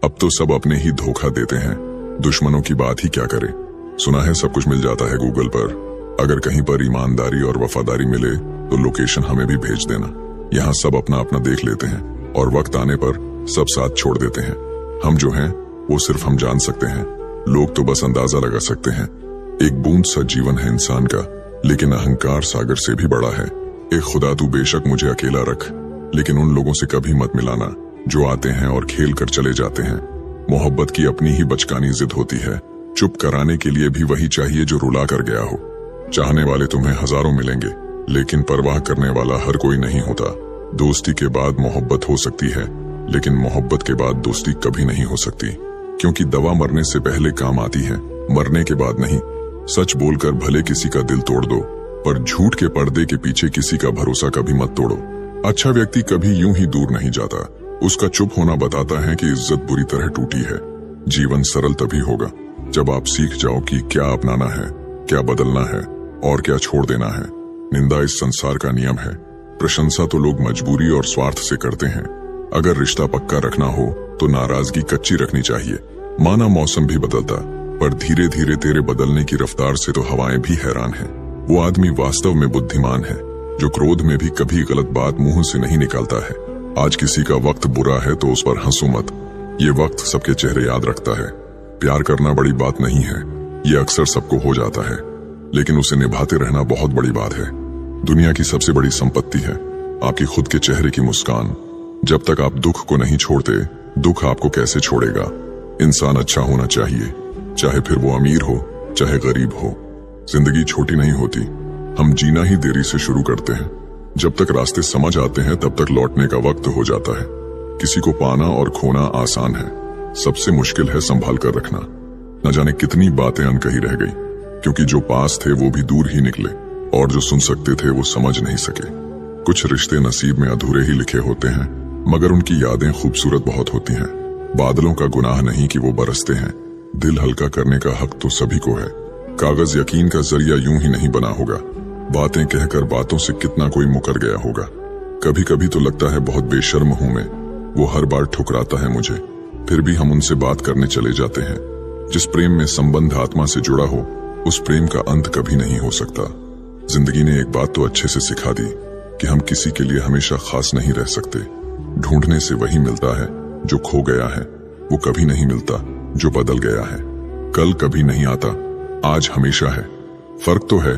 अब तो सब अपने ही धोखा देते हैं, दुश्मनों की बात ही क्या करें। सुना है सब कुछ मिल जाता है गूगल पर, अगर कहीं पर ईमानदारी और वफादारी मिले तो लोकेशन हमें भी भेज देना। यहाँ सब अपना अपना देख लेते हैं और वक्त आने पर सब साथ छोड़ देते हैं। हम जो हैं वो सिर्फ हम जान सकते हैं, लोग तो बस अंदाजा लगा सकते हैं। एक बूंद सा जीवन है इंसान का, लेकिन अहंकार सागर से भी बड़ा है। एक खुदा तू बेशक मुझे अकेला रख, लेकिन उन लोगों से कभी मत मिलाना जो आते हैं और खेल कर चले जाते हैं। मोहब्बत की अपनी ही बचकानी जिद होती है, चुप कराने के लिए भी वही चाहिए जो रुला कर गया हो। चाहने वाले तुम्हें हजारों मिलेंगे, लेकिन परवाह करने वाला हर कोई नहीं होता। दोस्ती के बाद मोहब्बत हो सकती है, लेकिन मोहब्बत के बाद दोस्ती कभी नहीं हो सकती, क्योंकि दवा मरने से पहले काम आती है, मरने के बाद नहीं। सच बोलकर भले किसी का दिल तोड़ दो, पर झूठ के पर्दे के पीछे किसी का भरोसा कभी मत तोड़ो। अच्छा व्यक्ति कभी यूं ही दूर नहीं जाता, उसका चुप होना बताता है कि इज्जत बुरी तरह टूटी है। जीवन सरल तभी होगा जब आप सीख जाओ कि क्या अपनाना है, क्या बदलना है और क्या छोड़ देना है। निंदा इस संसार का नियम है, प्रशंसा तो लोग मजबूरी और स्वार्थ से करते हैं। अगर रिश्ता पक्का रखना हो तो नाराजगी कच्ची रखनी चाहिए। माना मौसम भी बदलता, पर धीरे धीरे तेरे बदलने की रफ्तार से तो हवाएं भी हैरान हैं। वो आदमी वास्तव में बुद्धिमान है जो क्रोध में भी कभी गलत बात मुंह से नहीं निकालता है। आज किसी का वक्त बुरा है तो उस पर हंसो मत, ये वक्त सबके चेहरे याद रखता है। प्यार करना बड़ी बात नहीं है, ये अक्सर सबको हो जाता है, लेकिन उसे निभाते रहना बहुत बड़ी बात है। दुनिया की सबसे बड़ी संपत्ति है आपकी खुद के चेहरे की मुस्कान। जब तक आप दुख को नहीं छोड़ते, दुख आपको कैसे छोड़ेगा। इंसान अच्छा होना चाहिए, चाहे फिर वो अमीर हो चाहे गरीब हो। जिंदगी छोटी नहीं होती, हम जीना ही देरी से शुरू करते हैं। जब तक रास्ते समझ आते हैं तब तक लौटने का वक्त हो जाता है। किसी को पाना और खोना आसान है, सबसे मुश्किल है संभाल कर रखना। न जाने कितनी बातें अनकही रह गई, क्योंकि जो पास थे वो भी दूर ही निकले और जो सुन सकते थे वो समझ नहीं सके। कुछ रिश्ते नसीब में अधूरे ही लिखे होते हैं, मगर उनकी यादें खूबसूरत बहुत होती हैं। बादलों का गुनाह नहीं कि वो बरसते हैं, दिल हल्का करने का हक तो सभी को है। कागज यकीन का जरिया यूं ही नहीं बना होगा, बातें कहकर बातों से कितना कोई मुकर गया होगा। कभी कभी तो लगता है बहुत बेशर्म हूं मैं, वो हर बार ठुकराता है मुझे, फिर भी हम उनसे बात करने चले जाते हैं। जिस प्रेम में संबंध आत्मा से जुड़ा हो, उस प्रेम का अंत कभी नहीं हो सकता। जिंदगी ने एक बात तो अच्छे से सिखा दी कि हम किसी के लिए हमेशा खास नहीं रह सकते। ढूंढने से वही मिलता है जो खो गया है, वो कभी नहीं मिलता जो बदल गया है। कल कभी नहीं आता, आज हमेशा है। फर्क तो है,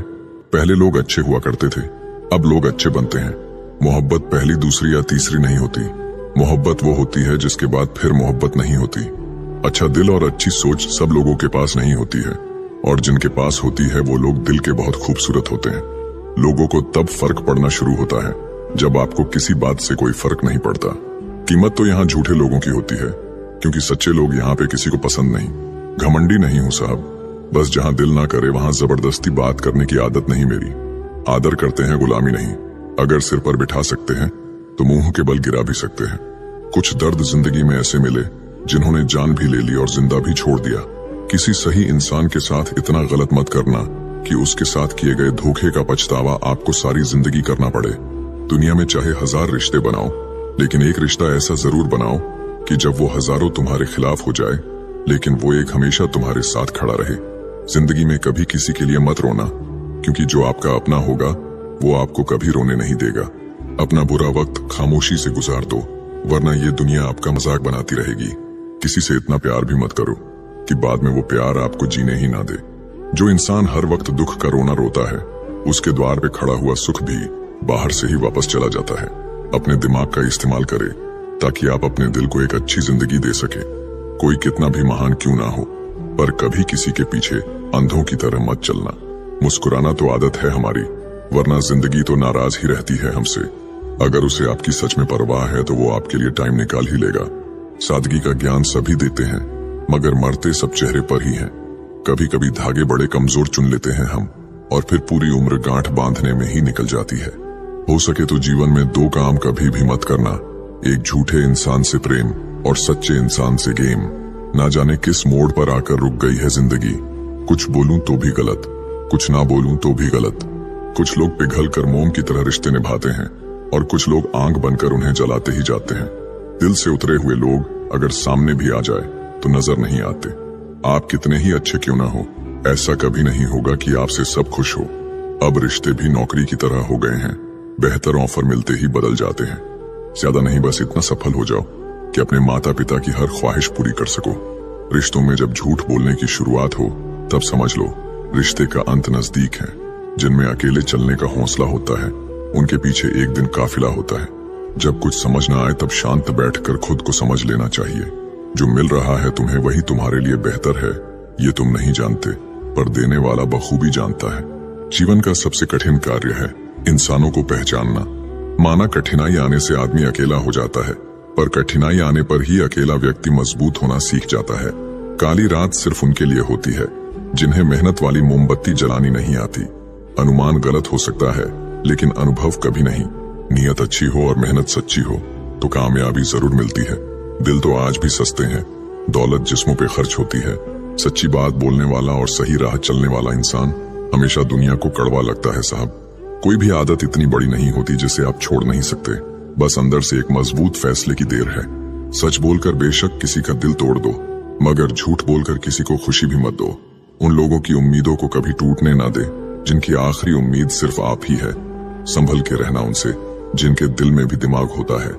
पहले लोग अच्छे हुआ करते थे, अब लोग अच्छे बनते हैं। मोहब्बत पहली दूसरी या तीसरी नहीं होती, मोहब्बत वो होती है जिसके बाद फिर मोहब्बत नहीं होती। अच्छा दिल और अच्छी सोच सब लोगों के पास नहीं होती है, और जिनके पास होती है वो लोग दिल के बहुत खूबसूरत होते हैं। लोगों को तब फर्क पड़ना शुरू होता है जब आपको किसी बात से कोई फर्क नहीं पड़ता। कीमत तो यहाँ झूठे लोगों की होती है, क्योंकि सच्चे लोग यहाँ पे किसी को पसंद नहीं। घमंडी नहीं हूँ साहब, बस जहाँ दिल ना करे वहाँ जबरदस्ती बात करने की आदत नहीं मेरी। आदर करते हैं, गुलामी नहीं। अगर सिर पर बिठा सकते हैं तो मुंह के बल गिरा भी सकते हैं। कुछ दर्द जिंदगी में ऐसे मिले जिन्होंने जान भी ले ली और जिंदा भी छोड़ दिया। किसी सही इंसान के साथ इतना गलत मत करना कि उसके साथ किए गए धोखे का पछतावा आपको सारी जिंदगी करना पड़े। दुनिया में चाहे 1000 रिश्ते बनाओ, लेकिन एक रिश्ता ऐसा जरूर बनाओ कि जब वो हजारों तुम्हारे खिलाफ हो जाए, लेकिन वो एक हमेशा तुम्हारे साथ खड़ा रहे। जिंदगी में कभी किसी के लिए मत रोना, क्योंकि जो आपका अपना होगा वो आपको कभी रोने नहीं देगा। अपना बुरा वक्त खामोशी से गुजार दो, वरना ये दुनिया आपका मजाक बनाती रहेगी। किसी से इतना प्यार भी मत करो कि बाद में वो प्यार आपको जीने ही ना दे। जो इंसान हर वक्त दुख का रोना रोता है, उसके द्वार पे खड़ा हुआ सुख भी बाहर से ही वापस चला जाता है। अपने दिमाग का इस्तेमाल करें ताकि आप अपने दिल को एक अच्छी जिंदगी दे सके। कोई कितना भी महान क्यों ना हो, पर कभी किसी के पीछे अंधों की तरह मत चलना। मुस्कुराना तो आदत है हमारी, वरना जिंदगी तो नाराज ही रहती है हमसे। अगर उसे आपकी सच में परवाह है तो वो आपके लिए टाइम निकाल ही लेगा। सादगी का ज्ञान सभी देते हैं, मगर मरते सब चेहरे पर ही हैं। कभी कभी धागे बड़े कमजोर चुन लेते हैं हम, और फिर पूरी उम्र गांठ बांधने में ही निकल जाती है। हो सके तो जीवन में 2 काम कभी भी मत करना, एक झूठे इंसान से प्रेम और सच्चे इंसान से गेम। ना जाने किस मोड़ पर आकर रुक गई है जिंदगी। कुछ बोलूं तो भी गलत, कुछ ना बोलूं तो भी गलत। कुछ लोग पिघल कर मोम की तरह रिश्ते निभाते हैं, और कुछ लोग आग बनकर उन्हें जलाते ही जाते हैं। दिल से उतरे हुए लोग अगर सामने भी आ जाए तो नजर नहीं आते। आप कितने ही अच्छे क्यों ना हो, ऐसा कभी नहीं होगा कि आपसे सब खुश हो। अब रिश्ते भी नौकरी की तरह हो गए हैं, बेहतर ऑफर मिलते ही बदल जाते हैं। ज्यादा नहीं, बस इतना सफल हो जाओ कि अपने माता पिता की हर ख्वाहिश पूरी कर सको। रिश्तों में जब झूठ बोलने की शुरुआत हो तब समझ लो रिश्ते का अंत नजदीक है। जिनमें अकेले चलने का हौसला होता है उनके पीछे एक दिन काफिला होता है। जब कुछ समझ ना आए तब शांत बैठकर खुद को समझ लेना चाहिए। जो मिल रहा है तुम्हें वही तुम्हारे लिए बेहतर है, ये तुम नहीं जानते, पर देने वाला बखूबी जानता है। जीवन का सबसे कठिन कार्य है इंसानों को पहचानना। माना कठिनाई आने से आदमी अकेला हो जाता है, पर कठिनाई आने पर ही अकेला व्यक्ति मजबूत होना सीख जाता है। काली रात सिर्फ उनके लिए होती है जिन्हें मेहनत वाली मोमबत्ती जलानी नहीं आती। अनुमान गलत हो सकता है लेकिन अनुभव कभी नहीं। नियत अच्छी हो और मेहनत सच्ची हो तो कामयाबी जरूर मिलती है। दिल तो आज भी सस्ते हैं, दौलत जिस्मों पे खर्च होती है। सच्ची बात बोलने वाला और सही राह चलने वाला इंसान हमेशा दुनिया को कड़वा लगता है साहब। कोई भी आदत इतनी बड़ी नहीं होती जिसे आप छोड़ नहीं सकते, बस अंदर से एक मजबूत फैसले की देर है। सच बोलकर बेशक किसी का दिल तोड़ दो, मगर झूठ बोलकर किसी को खुशी भी मत दो। उन लोगों की उम्मीदों को कभी टूटने ना दे जिनकी आखिरी उम्मीद सिर्फ आप ही है। संभल के रहना उनसे जिनके दिल में भी दिमाग होता है।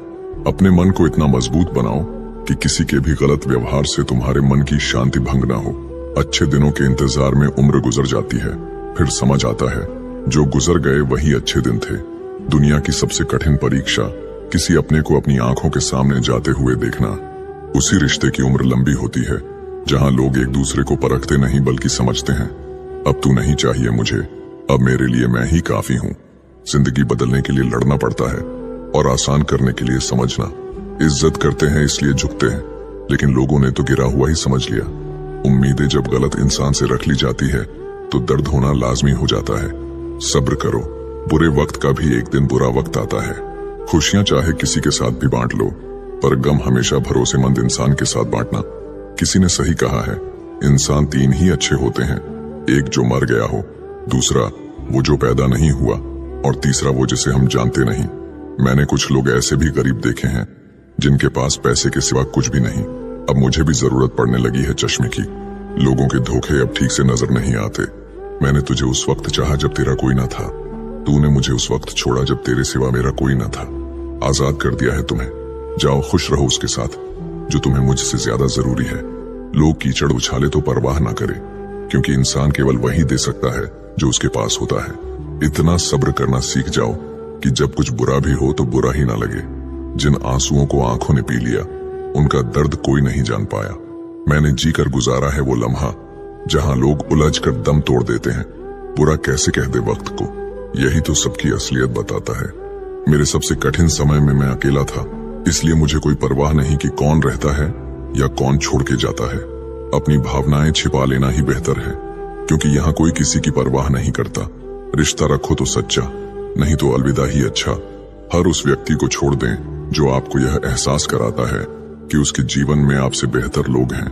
अपने मन को इतना मजबूत बनाओ कि किसी के भी गलत व्यवहार से तुम्हारे मन की शांति भंग ना हो। अच्छे दिनों के इंतजार में उम्र गुजर जाती है, फिर समझ आता है जो गुजर गए वही अच्छे दिन थे। दुनिया की सबसे कठिन परीक्षा किसी अपने को अपनी आंखों के सामने जाते हुए देखना। उसी रिश्ते की उम्र लंबी होती है जहां लोग एक दूसरे को परखते नहीं बल्कि समझते हैं। अब तू नहीं चाहिए मुझे, अब मेरे लिए मैं ही काफी हूँ। जिंदगी बदलने के लिए लड़ना पड़ता है और आसान करने के लिए समझना। इज्जत करते हैं इसलिए झुकते हैं, लेकिन लोगों ने तो गिरा हुआ ही समझ लिया। उम्मीदें जब गलत इंसान से रख ली जाती है तो दर्द होना लाजमी हो जाता है। सब्र करो, बुरे वक्त का भी एक दिन बुरा वक्त आता है। खुशियां चाहे किसी के साथ भी बांट लो, पर गम हमेशा भरोसेमंद इंसान के साथ बांटना। किसी ने सही कहा है, इंसान तीन ही अच्छे होते हैं, एक जो मर गया हो, दूसरा वो जो पैदा नहीं हुआ, और तीसरा वो जिसे हम जानते नहीं। मैंने कुछ लोग ऐसे भी गरीब देखे हैं जिनके पास पैसे के सिवा कुछ भी नहीं। अब मुझे भी जरूरत पड़ने लगी है चश्मे की। लोगों के धोखे अब ठीक से नजर नहीं आते। मैंने तुझे उस वक्त चाहा जब तेरा कोई ना था, तूने मुझे उस वक्त छोड़ा जब तेरे सिवा मेरा कोई ना था। आजाद कर दिया है तुम्हें, जाओ खुश रहो उसके साथ जो तुम्हें मुझसे ज्यादा जरूरी है। लोग कीचड़ उछाले तो परवाह ना करे, क्योंकि इंसान केवल वही दे सकता है जो उसके पास होता है। इतना सब्र करना सीख जाओ कि जब कुछ बुरा भी हो तो बुरा ही ना लगे। जिन आंसुओं को आंखों ने पी लिया उनका दर्द कोई नहीं जान पाया। मैंने जीकर गुजारा है वो लम्हा जहां लोग उलझ कर दम तोड़ देते हैं। बुरा कैसे कह दे वक्त को, यही तो सबकी असलियत बताता है। मेरे सबसे कठिन समय में मैं अकेला था, इसलिए मुझे कोई परवाह नहीं कि कौन रहता है या कौन छोड़ के जाता है। अपनी भावनाएं छिपा लेना ही बेहतर है, क्योंकि यहाँ कोई किसी की परवाह नहीं करता। रिश्ता रखो तो सच्चा, नहीं तो अलविदा ही अच्छा। हर उस व्यक्ति को छोड़ दें जो आपको यह एहसास कराता है कि उसके जीवन में आपसे बेहतर लोग हैं।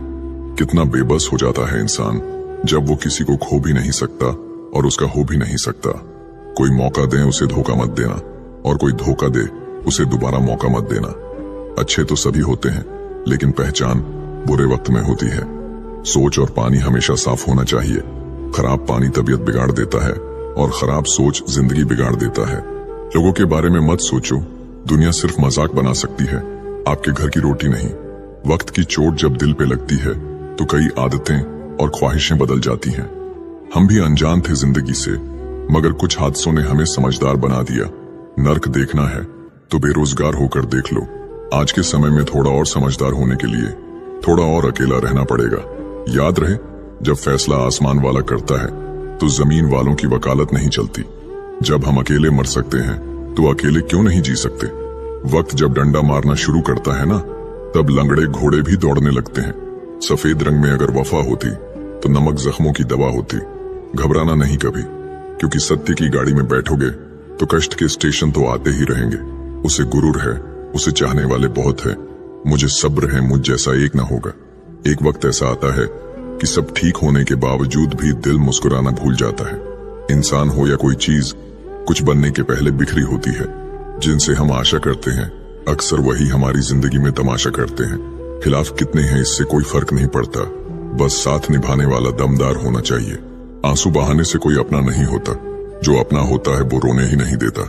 कितना बेबस हो जाता है इंसान जब वो किसी को खो भी नहीं सकता और उसका हो भी नहीं सकता। कोई मौका दे उसे धोखा मत देना, और कोई धोखा दे उसे दोबारा मौका मत देना। अच्छे तो सभी होते हैं, लेकिन पहचान बुरे वक्त में होती है। सोच और पानी हमेशा साफ होना चाहिए। खराब पानी तबीयत बिगाड़ देता है और खराब सोच जिंदगी बिगाड़ देता है। लोगों के बारे में मत सोचो, दुनिया सिर्फ मजाक बना सकती है, आपके घर की रोटी नहीं। वक्त की चोट जब दिल पे लगती है तो कई आदतें और ख्वाहिशें बदल जाती हैं। हम भी अनजान थे जिंदगी से, मगर कुछ हादसों ने हमें समझदार बना दिया। नर्क देखना है तो बेरोजगार होकर देख लो। आज के समय में थोड़ा और समझदार होने के लिए थोड़ा और अकेला रहना पड़ेगा। याद रहे, जब फैसला आसमान वाला करता है तो जमीन वालों की वकालत नहीं चलती। जब हम अकेले मर सकते हैं तो अकेले क्यों नहीं जी सकते। वक्त जब डंडा मारना शुरू करता है ना, तब लंगड़े घोड़े भी दौड़ने लगते हैं। सफेद रंग में अगर वफा होती तो नमक जख्मों की दवा होती। घबराना नहीं कभी, क्योंकि सत्य की गाड़ी में बैठोगे तो कष्ट के स्टेशन तो आते ही रहेंगे। उसे गुरूर है, उसे चाहने वाले बहुत है। मुझे सब्र है, मुझ जैसा एक ना होगा। एक वक्त ऐसा आता है कि सब ठीक होने के बावजूद भी दिल मुस्कुराना भूल जाता है। इंसान हो या कोई चीज, कुछ बनने के पहले बिखरी होती है। जिनसे हम आशा करते हैं अक्सर वही हमारी जिंदगी में तमाशा करते हैं। खिलाफ कितने हैं इससे कोई फर्क नहीं पड़ता, बस साथ निभाने वाला दमदार होना चाहिए। आंसू बहाने से कोई अपना नहीं होता, जो अपना होता है वो रोने ही नहीं देता।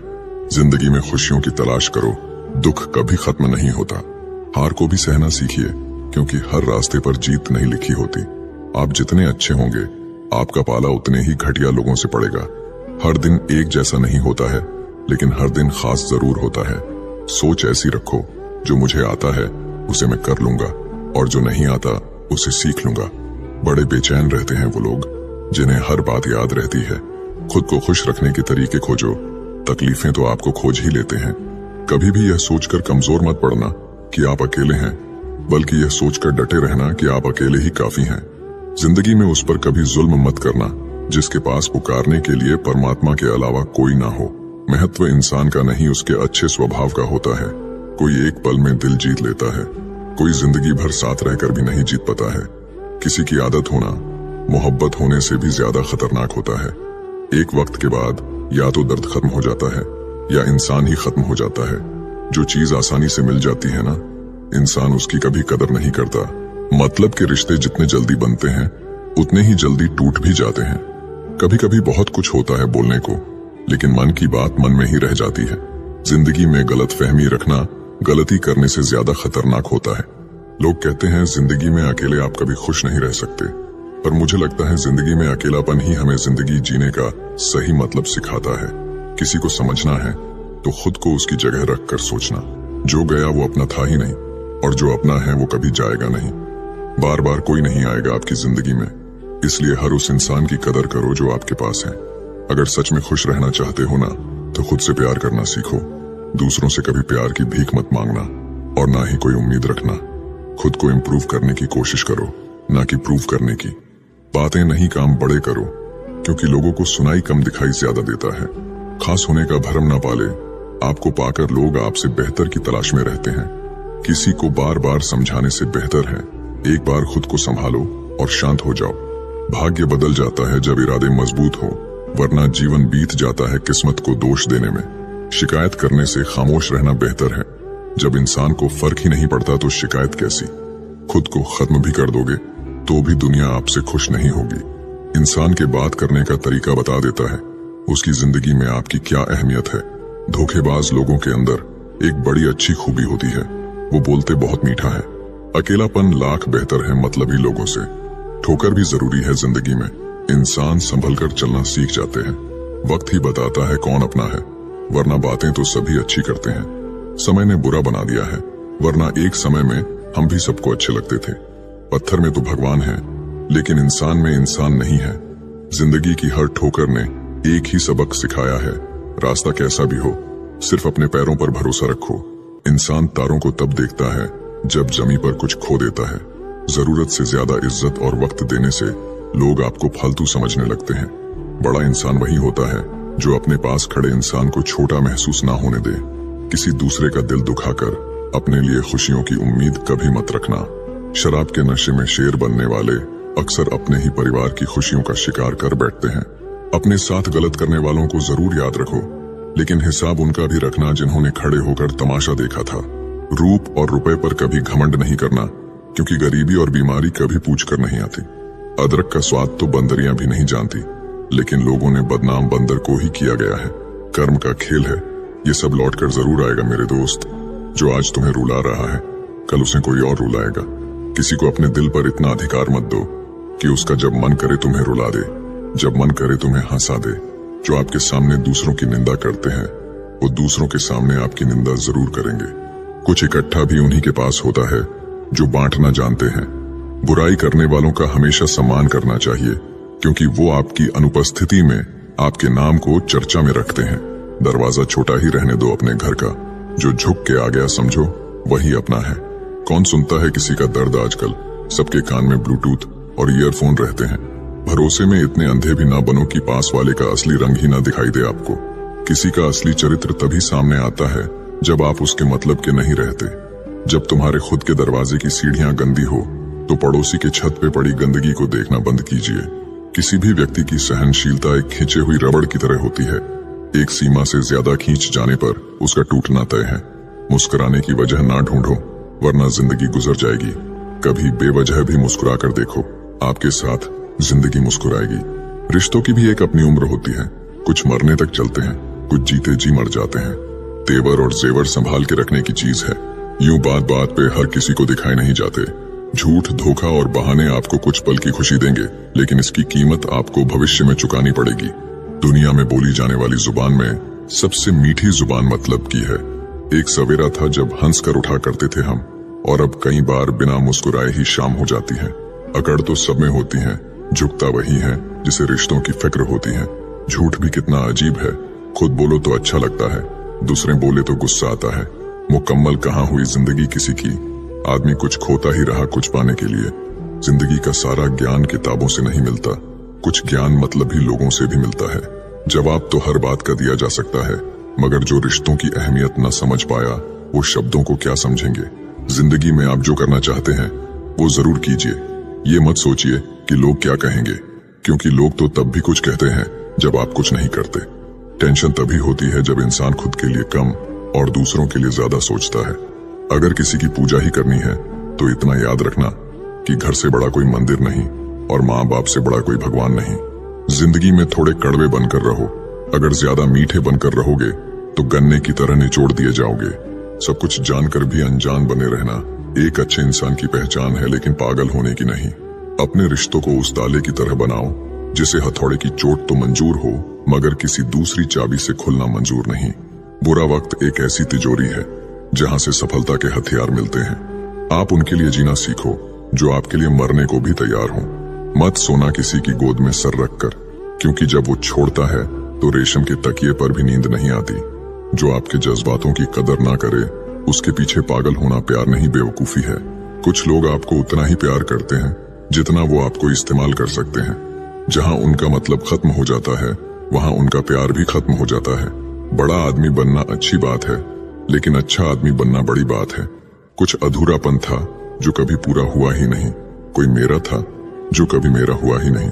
जिंदगी में खुशियों की तलाश करो, दुख कभी खत्म नहीं होता। हार को भी सहना सीखिए, क्योंकि हर रास्ते पर जीत नहीं लिखी होती। आप जितने अच्छे होंगे, आपका पाला उतने ही घटिया लोगों से पड़ेगा। हर दिन एक जैसा नहीं होता है, लेकिन हर दिन खास जरूर होता है। सोच ऐसी रखो, जो मुझे आता है उसे मैं कर लूंगा, और जो नहीं आता उसे सीख लूंगा। बड़े बेचैन रहते हैं वो लोग जिन्हें हर बात याद रहती है। खुद को खुश रखने के तरीके खोजो, तकलीफें तो आपको खोज ही लेते हैं। कभी भी यह सोचकर कमजोर मत पड़ना कि आप अकेले हैं, बल्कि यह सोचकर डटे रहना कि आप अकेले ही काफी हैं। जिंदगी में उस पर कभी जुल्म मत करना जिसके पास पुकारने के लिए परमात्मा के अलावा कोई ना हो। महत्व इंसान का नहीं, उसके अच्छे स्वभाव का होता है। कोई एक पल में दिल जीत लेता है, कोई जिंदगी भर साथ रहकर भी नहीं जीत पाता है। किसी की आदत होना मोहब्बत होने से भी ज्यादा खतरनाक होता है। एक वक्त के बाद या तो दर्द खत्म हो जाता है या इंसान ही खत्म हो जाता है। जो चीज आसानी से मिल जाती है ना, इंसान उसकी कभी कदर नहीं करता। मतलब के रिश्ते जितने जल्दी बनते हैं उतने ही जल्दी टूट भी जाते हैं। कभी कभी बहुत कुछ होता है बोलने को, लेकिन मन की बात मन में ही रह जाती है। जिंदगी में गलत फहमी रखना गलती करने से ज्यादा खतरनाक होता है। लोग कहते हैं जिंदगी में अकेले आप कभी खुश नहीं रह सकते, पर मुझे लगता है जिंदगी में अकेलापन ही हमें जिंदगी जीने का सही मतलब सिखाता है। किसी को समझना है तो खुद को उसकी जगह रख कर सोचना। जो गया वो अपना था ही नहीं, और जो अपना है वो कभी जाएगा नहीं। बार बार कोई नहीं आएगा आपकी जिंदगी में, इसलिए हर उस इंसान की कदर करो जो आपके पास है। अगर सच में खुश रहना चाहते हो ना, तो खुद से प्यार करना सीखो। दूसरों से कभी प्यार की भीख मत मांगना, और ना ही कोई उम्मीद रखना। खुद को इम्प्रूव करने की कोशिश करो, ना कि प्रूव करने की। बातें नहीं काम बड़े करो, क्योंकि लोगों को सुनाई कम दिखाई ज्यादा देता है। खास होने का भरम ना पाले, आपको पाकर लोग आपसे बेहतर की तलाश में रहते हैं। किसी को बार बार समझाने से बेहतर है एक बार खुद को संभालो और शांत हो जाओ। भाग्य बदल जाता है जब इरादे मजबूत हो, वरना जीवन बीत जाता है किस्मत को दोष देने में। शिकायत करने से खामोश रहना बेहतर है। जब इंसान को फर्क ही नहीं पड़ता तो शिकायत कैसी। खुद को खत्म भी कर दोगे तो भी दुनिया आपसे खुश नहीं होगी। इंसान के बात करने का तरीका बता देता है उसकी जिंदगी में आपकी क्या अहमियत है। धोखेबाज लोगों के अंदर एक बड़ी अच्छी खूबी होती है, वो बोलते बहुत मीठा है। अकेलापन लाख बेहतर है मतलबी लोगों से। ठोकर भी जरूरी है जिंदगी में, इंसान संभल कर चलना सीख जाते हैं। वक्त ही बताता है कौन अपना है, वरना बातें तो सभी अच्छी करते हैं। समय ने बुरा बना दिया है, वरना एक समय में हम भी सबको अच्छे लगते थे। पत्थर में तो भगवान है, लेकिन इंसान में इंसान नहीं है। जिंदगी की हर ठोकर ने एक ही सबक सिखाया है, रास्ता कैसा भी हो सिर्फ अपने पैरों पर भरोसा रखो। इंसान तारों को तब देखता है जब जमी पर कुछ खो देता है। जरूरत से ज्यादा इज्जत और वक्त देने से लोग आपको फालतू समझने लगते हैं। बड़ा इंसान वही होता है जो अपने पास खड़े इंसान को छोटा महसूस ना होने दे। किसी दूसरे का दिल दुखाकर अपने लिए खुशियों की उम्मीद कभी मत रखना। शराब के नशे में शेर बनने वाले अक्सर अपने ही परिवार की खुशियों का शिकार कर बैठते हैं। अपने साथ गलत करने वालों को जरूर याद रखो, लेकिन हिसाब उनका भी रखना जिन्होंने खड़े होकर तमाशा देखा था। रूप और रुपए पर कभी घमंड नहीं करना, क्योंकि गरीबी और बीमारी कभी पूछ कर नहीं आती। अदरक का स्वाद तो बंदरियां भी नहीं जानती, लेकिन लोगों ने बदनाम बंदर को ही किया गया है। कर्म का खेल है, ये सब लौट कर जरूर आएगा मेरे दोस्त। जो आज तुम्हें रुला रहा है, कल उसे कोई और रुलाएगा। किसी को अपने दिल पर इतना अधिकार मत दो कि उसका जब मन करे तुम्हें रुला दे, जब मन करे तुम्हें हंसा दे। जो आपके सामने दूसरों की निंदा करते हैं, वो दूसरों के सामने आपकी निंदा जरूर करेंगे। कुछ इकट्ठा भी उन्हीं के पास होता है जो बांटना जानते हैं। बुराई करने वालों का हमेशा सम्मान करना चाहिए, क्योंकि वो आपकी अनुपस्थिति में आपके नाम को चर्चा में रखते हैं। दरवाजा छोटा ही रहने दो अपने घर का, जो झुक के आ गया समझो वही अपना है। कौन सुनता है किसी का दर्द आजकल? सबके कान में ब्लूटूथ और ईयरफोन रहते हैं। भरोसे में इतने अंधे भी ना बनो कि पास वाले का असली रंग ही ना दिखाई दे आपको। किसी का असली चरित्र तभी सामने आता है जब आप उसके मतलब के नहीं रहते। जब तुम्हारे खुद के दरवाजे की सीढ़ियां गंदी हो तो पड़ोसी के छत पे पड़ी गंदगी को देखना बंद कीजिए। किसी भी व्यक्ति की सहनशीलता एक खींचे हुई रबड़ की तरह होती है। एक सीमा से ज्यादा खींच जाने पर उसका टूटना तय है। मुस्कुराने की वजह ना ढूंढो, वरना जिंदगी गुजर जाएगी। कभी बेवजह भी मुस्कुरा कर देखो, आपके साथ जिंदगी मुस्कुराएगी। रिश्तों की भी एक अपनी उम्र होती है, कुछ मरने तक चलते हैं, कुछ जीते जी मर जाते हैं। तेवर और जेवर संभाल के रखने की चीज है, यूं बात बात पे हर किसी को दिखाए नहीं जाते। झूठ, धोखा और बहाने आपको कुछ पल की खुशी देंगे, लेकिन इसकी कीमत आपको भविष्य में चुकानी पड़ेगी। दुनिया में बोली जाने वाली जुबान में सबसे मीठी जुबान मतलब की है। एक सवेरा था जब हंस कर उठा करते थे हम, और अब कई बार बिना मुस्कुराए ही शाम हो जाती है। अकड़ तो सब में होती है, झुकता वही है जिसे रिश्तों की फिक्र होती है। झूठ भी कितना अजीब है, खुद बोलो तो अच्छा लगता है, दूसरे बोले तो गुस्सा आता है। मुकम्मल कहाँ हुई जिंदगी किसी की, आदमी कुछ खोता ही रहा कुछ पाने के लिए। जिंदगी का सारा ज्ञान किताबों से नहीं मिलता, कुछ ज्ञान मतलब ही लोगों से भी मिलता है। जवाब तो हर बात का दिया जा सकता है, मगर जो रिश्तों की अहमियत न समझ पाया वो शब्दों को क्या समझेंगे। जिंदगी में आप जो करना चाहते हैं वो जरूर कीजिए। ये मत सोचिए कि लोग क्या कहेंगे, क्योंकि लोग तो तब भी कुछ कहते हैं जब आप कुछ नहीं करते। टेंशन तभी होती है जब इंसान खुद के लिए कम और दूसरों के लिए ज्यादा सोचता है। अगर किसी की पूजा ही करनी है तो इतना याद रखना कि घर से बड़ा कोई मंदिर नहीं और माँ बाप से बड़ा कोई भगवान नहीं। जिंदगी में थोड़े कड़वे बनकर रहो, अगर ज्यादा मीठे बनकर रहोगे तो गन्ने की तरह निचोड़ दिए जाओगे। सब कुछ जानकर भी अनजान बने रहना एक अच्छे इंसान की पहचान है, लेकिन पागल होने की नहीं। अपने रिश्तों को उस ताले की तरह बनाओ जिसे हथौड़े की चोट तो मंजूर हो, मगर किसी दूसरी चाबी से खुलना मंजूर नहीं। बुरा वक्त एक ऐसी तिजोरी है जहां से सफलता के हथियार मिलते हैं। आप उनके लिए जीना सीखो जो आपके लिए मरने को भी तैयार हों। मत सोना किसी की गोद में सर रखकर, क्योंकि जब वो छोड़ता है तो रेशम के तकिए पर भी नींद नहीं आती। जो आपके जज्बातों की कदर ना करे उसके पीछे पागल होना प्यार नहीं बेवकूफी है। कुछ लोग आपको उतना ही प्यार करते हैं जितना वो आपको इस्तेमाल कर सकते हैं। जहां उनका मतलब खत्म हो जाता है वहां उनका प्यार भी खत्म हो जाता है। बड़ा आदमी बनना अच्छी बात है, लेकिन अच्छा आदमी बनना बड़ी बात है। कुछ अधूरापन था जो कभी पूरा हुआ ही नहीं, कोई मेरा था जो कभी मेरा हुआ ही नहीं।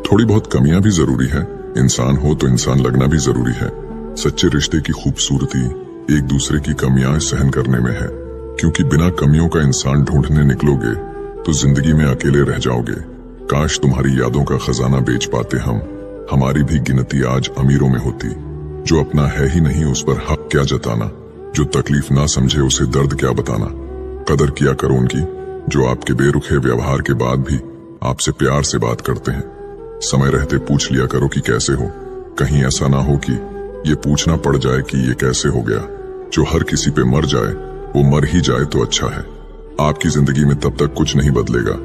थोड़ी बहुत कमियां भी जरूरी है, इंसान हो तो इंसान लगना भी जरूरी है। सच्चे रिश्ते की खूबसूरती एक दूसरे की कमियां सहन करने में है, क्योंकि बिना कमियों का इंसान ढूंढने निकलोगे तो जिंदगी में अकेले रह जाओगे। काश तुम्हारी यादों का खजाना बेच पाते हम, हमारी भी गिनती आज अमीरों में होती। जो अपना है ही नहीं उस पर हक क्या जताना, जो तकलीफ ना समझे उसे दर्द क्या बताना। कदर किया करो उनकी जो आपके बेरुखे व्यवहार के बाद भी आपसे प्यार से बात करते हैं। समय रहते पूछ लिया करो कि कैसे हो, कहीं ऐसा ना हो कि ये पूछना पड़ जाए कि ये कैसे हो गया। जो हर किसी पे मर जाए वो मर ही जाए तो अच्छा है। आपकी जिंदगी में तब तक कुछ नहीं बदलेगा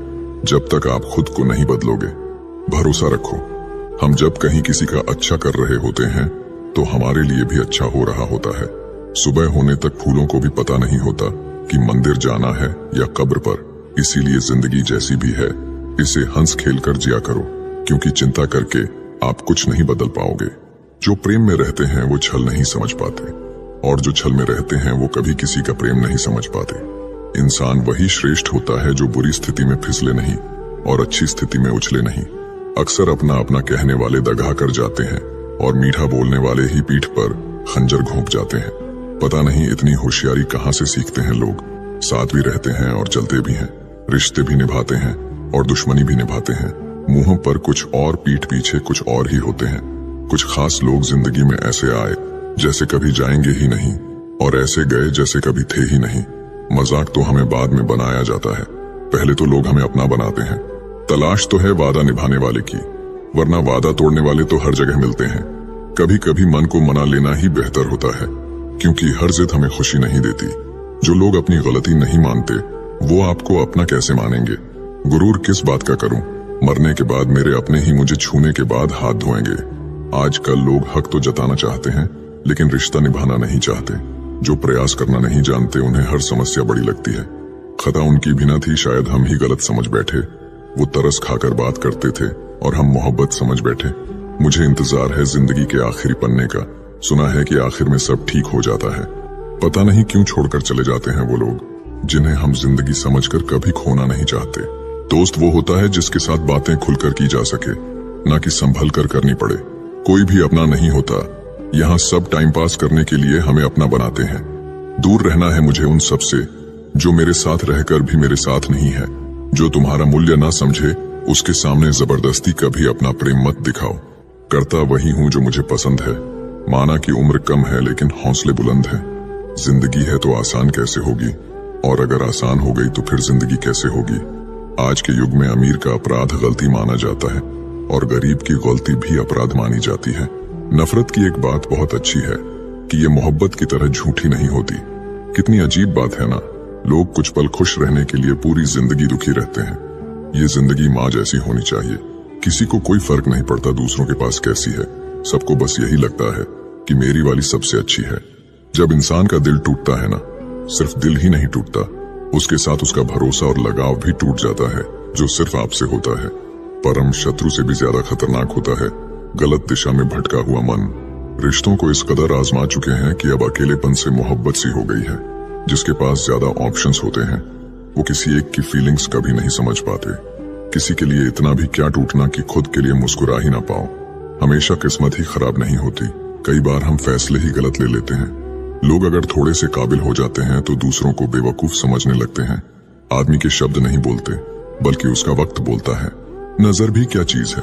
जब तक आप खुद को नहीं बदलोगे। भरोसा रखो, हम जब कहीं किसी का अच्छा कर रहे होते हैं तो हमारे लिए भी अच्छा हो रहा होता है। सुबह होने तक फूलों को भी पता नहीं होता कि मंदिर जाना है या कब्र पर। इसीलिए जिंदगी जैसी भी है इसे हंस खेल कर जिया करो, क्योंकि चिंता करके आप कुछ नहीं बदल पाओगे। जो प्रेम में रहते हैं वो छल नहीं समझ पाते, और जो छल में रहते हैं वो कभी किसी का प्रेम नहीं समझ पाते। इंसान वही श्रेष्ठ होता है जो बुरी स्थिति में फिसले नहीं और अच्छी स्थिति में उछले नहीं। अक्सर अपना अपना कहने वाले दगा कर जाते हैं और मीठा बोलने वाले ही पीठ पर खंजर घोंप जाते हैं। पता नहीं इतनी होशियारी कहाँ से सीखते हैं लोग। साथ भी रहते हैं और चलते भी हैं, रिश्ते भी निभाते हैं और दुश्मनी भी निभाते हैं। मुंह पर कुछ और पीठ पीछे कुछ और ही होते हैं। कुछ खास लोग जिंदगी में ऐसे आए जैसे कभी जाएंगे ही नहीं, और ऐसे गए जैसे कभी थे ही नहीं। मजाक तो हमें बाद में बनाया जाता है, पहले तो लोग हमें अपना बनाते हैं। तलाश तो है वादा निभाने वाले की, वरना वादा तोड़ने वाले तो हर जगह मिलते हैं। कभी कभी मन को मना लेना ही बेहतर होता है, क्योंकि हर जिद हमें खुशी नहीं देती। जो लोग अपनी गलती नहीं मानते वो आपको अपना कैसे मानेंगे। गुरूर किस बात का करूं, मरने के बाद मेरे अपने ही मुझे छूने के बाद हाथ धोएंगे। आजकल लोग हक तो जताना चाहते हैं लेकिन रिश्ता निभाना नहीं चाहते। जो प्रयास करना नहीं जानते उन्हें हर समस्या बड़ी लगती है। खता उनकी भी न थी, शायद हम ही गलत समझ बैठे। वो तरस खाकर बात करते थे और हम मोहब्बत समझ बैठे। मुझे इंतजार है जिंदगी के आखिरी पन्ने का, सुना है कि आखिर में सब ठीक हो जाता है। पता नहीं क्यों छोड़कर चले जाते हैं वो लोग जिन्हें हम जिंदगी समझकर कभी खोना नहीं चाहते। दोस्त वो होता है जिसके साथ बातें खुलकर की जा सके, ना कि संभल कर करनी पड़े। कोई भी अपना नहीं होता, यहाँ सब टाइम पास करने के लिए हमें अपना बनाते हैं। दूर रहना है मुझे उन सब से जो मेरे साथ रहकर भी मेरे साथ नहीं है। जो तुम्हारा मूल्य ना समझे उसके सामने जबरदस्ती कभी अपना प्रेम मत दिखाओ। करता वही हूं जो मुझे पसंद है। माना कि उम्र कम है लेकिन हौसले बुलंद है। जिंदगी है तो आसान कैसे होगी, और अगर आसान हो गई तो फिर जिंदगी कैसे होगी। आज के युग में अमीर का अपराध गलती माना जाता है और गरीब की गलती भी अपराध मानी जाती है। नफरत की एक बात बहुत अच्छी है कि ये मोहब्बत की तरह झूठी नहीं होती। कितनी अजीब बात है ना, लोग कुछ पल खुश रहने के लिए पूरी जिंदगी दुखी रहते हैं। ये जिंदगी माँ जैसी होनी चाहिए। किसी को कोई फर्क नहीं पड़ता दूसरों के पास कैसी है, सबको बस यही लगता है कि मेरी वाली सबसे अच्छी है। जब इंसान का दिल टूटता है ना, सिर्फ दिल ही नहीं टूटता, उसके साथ उसका भरोसा और लगाव भी टूट जाता है, जो सिर्फ आपसे होता है। परम शत्रु से भी ज्यादा खतरनाक होता है गलत दिशा में भटका हुआ मन। रिश्तों को इस कदर आजमा चुके हैं कि अब अकेलेपन से मोहब्बत सी हो गई है। जिसके पास ज्यादा ऑप्शंस होते हैं वो किसी एक की फीलिंग्स कभी नहीं समझ पाते। किसी के लिए इतना भी क्या टूटना कि खुद के लिए मुस्कुरा ही ना पाओ। हमेशा किस्मत ही खराब नहीं होती, कई बार हम फैसले ही गलत ले लेते हैं। लोग अगर थोड़े से काबिल हो जाते हैं तो दूसरों को बेवकूफ समझने लगते हैं। आदमी के शब्द नहीं बोलते बल्कि उसका वक्त बोलता है। नजर भी क्या चीज है,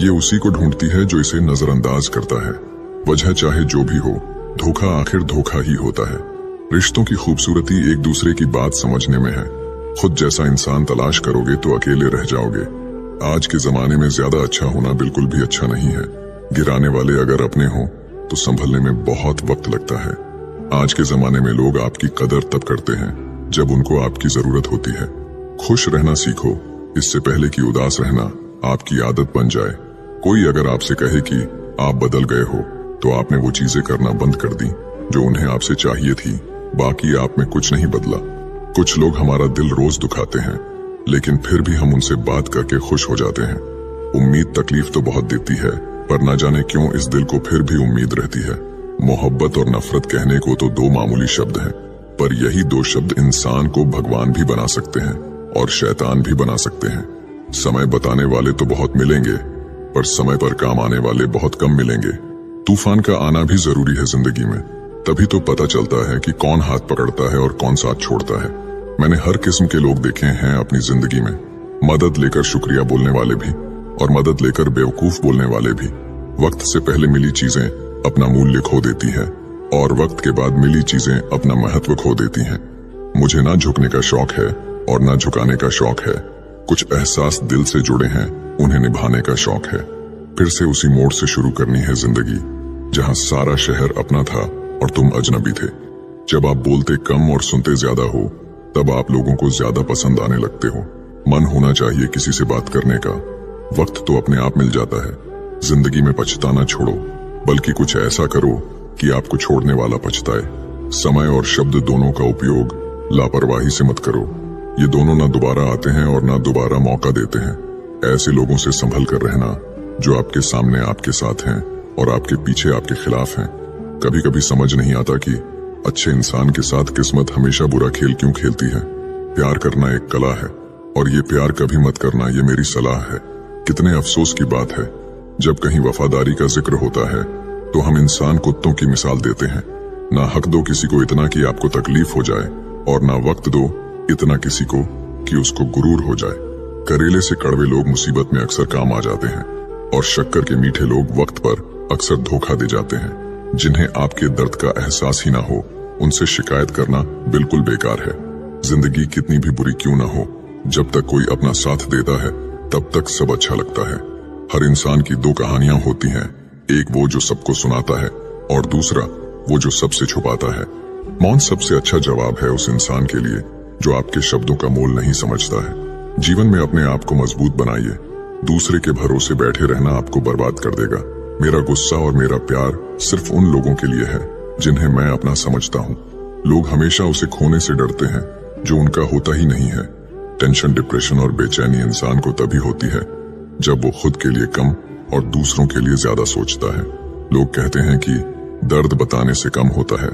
ये उसी को ढूंढती है जो इसे नजरअंदाज करता है। वजह चाहे जो भी हो, धोखा आखिर धोखा ही होता है। रिश्तों की खूबसूरती एक दूसरे की बात समझने में है। खुद जैसा इंसान तलाश करोगे तो अकेले रह जाओगे। आज के जमाने में ज्यादा अच्छा होना बिल्कुल भी अच्छा नहीं है। गिराने वाले अगर अपने हों तो संभलने में बहुत वक्त लगता है। आज के जमाने में लोग आपकी कदर तब करते हैं जब उनको आपकी जरूरत होती है। खुश रहना सीखो, इससे पहले कि उदास रहना आपकी आदत बन जाए। कोई अगर आपसे कहे कि आप बदल गए हो तो आपने वो चीजें करना बंद कर दी जो उन्हें आपसे चाहिए थी। बाकी आप में कुछ नहीं बदला। कुछ लोग हमारा दिल रोज दुखाते हैं लेकिन फिर भी हम उनसे बात करके खुश हो जाते हैं। उम्मीद तकलीफ तो बहुत देती है, पर न जाने क्यों इस दिल को फिर भी उम्मीद रहती है। मोहब्बत और नफरत कहने को तो दो मामूली शब्द हैं, पर यही दो शब्द इंसान को भगवान भी बना सकते हैं और शैतान भी बना सकते हैं। समय बताने वाले तो बहुत मिलेंगे, पर समय पर काम आने वाले बहुत कम मिलेंगे। तूफान का आना भी जरूरी है जिंदगी में, तभी तो पता चलता है कि कौन हाथ पकड़ता है और कौन साथ छोड़ता है। मैंने हर किस्म के लोग देखे हैं अपनी जिंदगी में। मदद लेकर शुक्रिया बोलने वाले भी और मदद लेकर बेवकूफ बोलने वाले भी। वक्त से पहले मिली चीजें अपना मूल्य खो देती हैं और वक्त के बाद मिली चीजें अपना महत्व खो देती हैं। मुझे ना झुकने का शौक है और ना झुकाने का शौक है। कुछ एहसास दिल से जुड़े हैं, उन्हें निभाने का शौक है। फिर से उसी मोड़ से शुरू करनी है जिंदगी जहां सारा शहर अपना था और तुम अजनबी थे। जब आप बोलते कम और सुनते ज्यादा हो तब आप लोगों को ज्यादा पसंद आने लगते हो। मन होना चाहिए किसी से बात करने का, वक्त तो अपने आप मिल जाता है। जिंदगी में पछताना छोड़ो, बल्कि कुछ ऐसा करो कि आपको छोड़ने वाला पछताए। समय और शब्द दोनों का उपयोग लापरवाही से मत करो। ये दोनों ना दोबारा आते हैं और ना दोबारा मौका देते हैं। ऐसे लोगों से संभल कर रहना जो आपके सामने आपके साथ हैं और आपके pीछे आपके खिलाफ हैं। कभी कभी समझ नहीं आता कि अच्छे इंसान के साथ किस्मत हमेशा बुरा खेल क्यों खेलती है। प्यार करना एक कला है और ये प्यार कभी मत करना, ये मेरी सलाह है। कितने अफसोस की बात है, जब कहीं वफादारी का जिक्र होता है तो हम इंसान कुत्तों की मिसाल देते हैं। ना हक दो किसी को इतना कि आपको तकलीफ हो जाए और ना वक्त दो इतना किसी को कि उसको गुरूर हो जाए। करेले से कड़वे लोग मुसीबत में अक्सर काम आ जाते हैं और शक्कर के मीठे लोग वक्त पर अक्सर धोखा दे जाते हैं। जिन्हें आपके दर्द का एहसास ही ना हो उनसे शिकायत करना बिल्कुल बेकार है। जिंदगी कितनी भी बुरी क्यों ना हो, जब तक कोई अपना साथ देता है तब तक सब अच्छा लगता है। हर इंसान की दो कहानियां होती हैं, एक वो जो सबको सुनाता है और दूसरा वो जो सबसे छुपाता है। मौन सबसे अच्छा जवाब है उस इंसान के लिए जो आपके शब्दों का मोल नहीं समझता है। जीवन में अपने आप को मजबूत बनाइए, दूसरे के भरोसे बैठे रहना आपको बर्बाद कर देगा। मेरा गुस्सा और मेरा प्यार सिर्फ उन लोगों के लिए है जिन्हें मैं अपना समझता हूँ। लोग हमेशा उसे खोने से डरते हैं जो उनका होता ही नहीं है। टेंशन, डिप्रेशन और बेचैनी इंसान को तभी होती है जब वो खुद के लिए कम और दूसरों के लिए ज्यादा सोचता है। लोग कहते हैं कि दर्द बताने से कम होता है,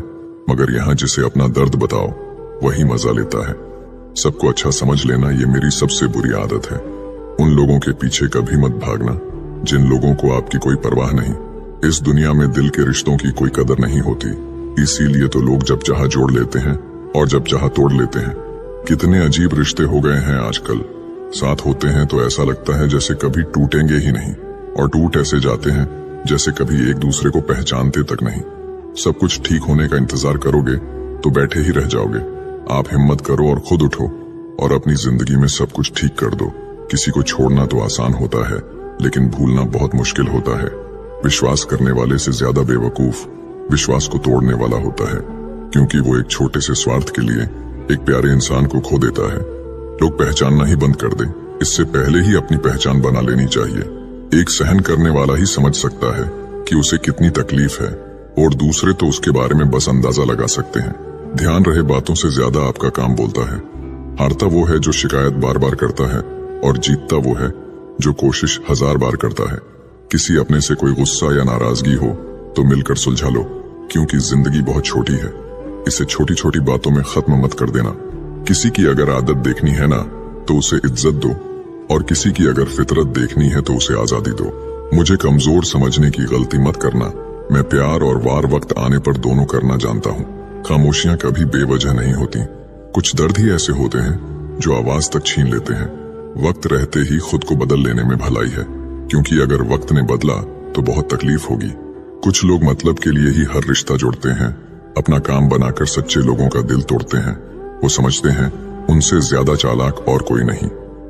मगर यहाँ जिसे अपना दर्द बताओ वही मजा लेता है। सबको अच्छा समझ लेना ये मेरी सबसे बुरी आदत है। उन लोगों के पीछे कभी मत भागना जिन लोगों को आपकी कोई परवाह नहीं। इस दुनिया में दिल के रिश्तों की कोई कदर नहीं होती, इसीलिए तो लोग जब चाहा जोड़ लेते हैं और जब चाहा तोड़ लेते हैं। कितने अजीब रिश्ते हो गए हैं आजकल। साथ होते हैं तो ऐसा लगता है जैसे कभी टूटेंगे ही नहीं, और टूट ऐसे जाते हैं जैसे कभी एक दूसरे को पहचानते तक नहीं। सब कुछ ठीक होने का इंतजार करोगे तो बैठे ही रह जाओगे। आप हिम्मत करो और खुद उठो और अपनी जिंदगी में सब कुछ ठीक कर दो। किसी को छोड़ना तो आसान होता है, लेकिन भूलना बहुत मुश्किल होता है। विश्वास करने वाले से ज्यादा बेवकूफ विश्वास को तोड़ने वाला होता है, क्योंकि वो एक छोटे से स्वार्थ के लिए एक प्यारे इंसान को खो देता है। लोग पहचानना ही बंद कर दें, इससे पहले ही अपनी पहचान बना लेनी चाहिए। एक सहन करने वाला ही समझ सकता है कि उसे कितनी तकलीफ है, और दूसरे तो उसके बारे में बस अंदाजा लगा सकते हैं। ध्यान रहे, बातों से ज्यादा आपका काम बोलता है। हारता वो है जो शिकायत बार बार करता है, और जीतता वो है जो कोशिश 1000 बार करता है। किसी अपने से कोई गुस्सा या नाराजगी हो तो मिलकर सुलझा लो, क्योंकि जिंदगी बहुत छोटी है। इसे छोटी छोटी बातों में खत्म मत कर देना। किसी की अगर आदत देखनी है ना तो उसे इज्जत दो, और किसी की अगर फितरत देखनी है तो उसे आजादी दो। मुझे कमजोर समझने की गलती मत करना। मैं प्यार और वार वक्त आने पर दोनों करना जानता हूँ। खामोशियां कभी बेवजह नहीं होती। कुछ दर्द ही ऐसे होते हैं जो आवाज तक छीन लेते हैं। वक्त रहते ही खुद को बदल लेने में भलाई है, क्योंकि अगर वक्त ने बदला तो बहुत तकलीफ होगी। कुछ लोग मतलब के लिए ही हर रिश्ता जोड़ते हैं, अपना काम बनाकर सच्चे लोगों का दिल तोड़ते हैं। वो समझते हैं उनसे ज्यादा चालाक और कोई नहीं,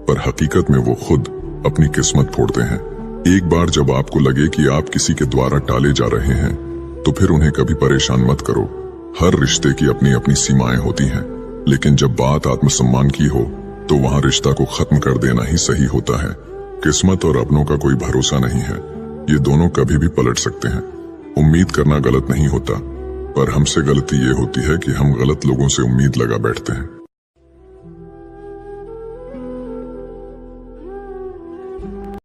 पर हकीकत में वो खुद अपनी किस्मत फोड़ते हैं। एक बार जब आपको लगे कि आप किसी के द्वारा टाले जा रहे हैं, तो फिर उन्हें कभी परेशान मत करो। हर रिश्ते की अपनी अपनी सीमाएं होती हैं, लेकिन जब बात आत्मसम्मान की हो तो वहां रिश्ता को खत्म कर देना ही सही होता है। किस्मत और अपनों का कोई भरोसा नहीं है, ये दोनों कभी भी पलट सकते हैं। उम्मीद करना गलत नहीं होता, पर हमसे गलती ये होती है कि हम गलत लोगों से उम्मीद लगा बैठते हैं।